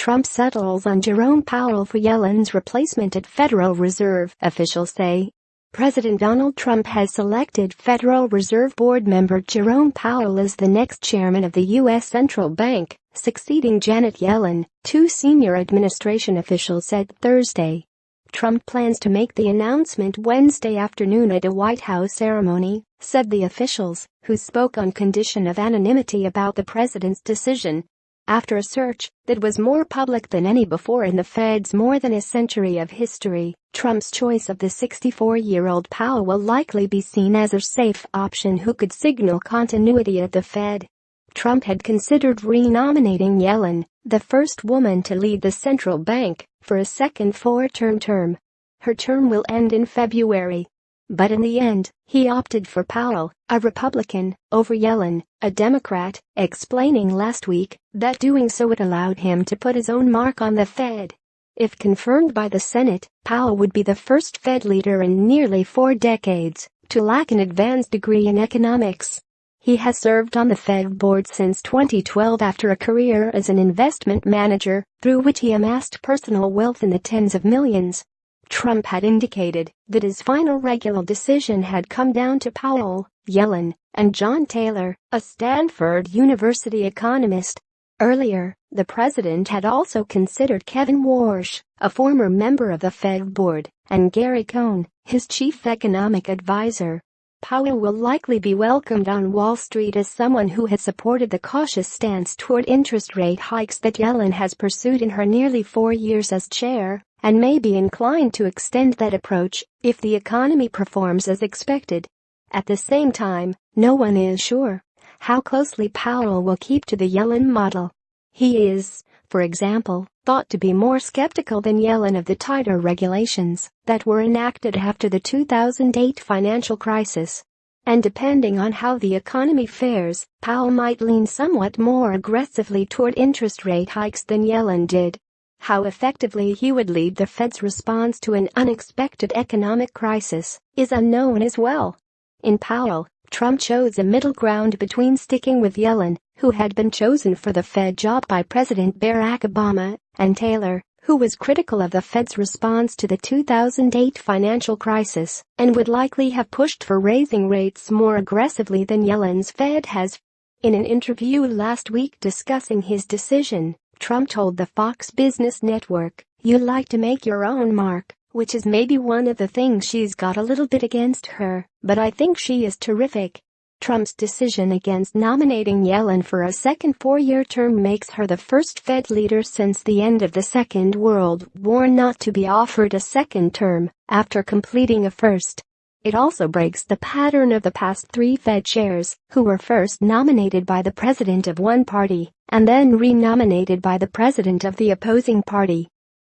Trump settles on Jerome Powell for Yellen's replacement at Federal Reserve, officials say. President Donald Trump has selected Federal Reserve Board member Jerome Powell as the next chairman of the U.S. Central Bank, succeeding Janet Yellen, two senior administration officials said Thursday. Trump plans to make the announcement Wednesday afternoon at a White House ceremony, said the officials, who spoke on condition of anonymity about the president's decision. After a search that was more public than any before in the Fed's more than a century of history, Trump's choice of the 64-year-old Powell will likely be seen as a safe option who could signal continuity at the Fed. Trump had considered renominating Yellen, the first woman to lead the central bank, for a second four-term term. Her term will end in February. But in the end, he opted for Powell, a Republican, over Yellen, a Democrat, explaining last week that doing so would allow him to put his own mark on the Fed. If confirmed by the Senate, Powell would be the first Fed leader in nearly 4 decades to lack an advanced degree in economics. He has served on the Fed board since 2012 after a career as an investment manager, through which he amassed personal wealth in the tens of millions. Trump had indicated that his final regular decision had come down to Powell, Yellen, and John Taylor, a Stanford University economist. Earlier, the president had also considered Kevin Warsh, a former member of the Fed board, and Gary Cohn, his chief economic advisor. Powell will likely be welcomed on Wall Street as someone who has supported the cautious stance toward interest rate hikes that Yellen has pursued in her nearly 4 years as chair, and may be inclined to extend that approach if the economy performs as expected. At the same time, no one is sure how closely Powell will keep to the Yellen model. He is, for example, thought to be more skeptical than Yellen of the tighter regulations that were enacted after the 2008 financial crisis. And depending on how the economy fares, Powell might lean somewhat more aggressively toward interest rate hikes than Yellen did. How effectively he would lead the Fed's response to an unexpected economic crisis is unknown as well. In Powell, Trump chose a middle ground between sticking with Yellen, who had been chosen for the Fed job by President Barack Obama, and Taylor, who was critical of the Fed's response to the 2008 financial crisis and would likely have pushed for raising rates more aggressively than Yellen's Fed has. In an interview last week discussing his decision, Trump told the Fox Business Network, "You like to make your own mark, which is maybe one of the things she's got a little bit against her, but I think she is terrific." Trump's decision against nominating Yellen for a second 4-year term makes her the first Fed leader since the end of the Second World War not to be offered a second term after completing a first. It also breaks the pattern of the past 3 Fed chairs who were first nominated by the president of one party and then renominated by the president of the opposing party.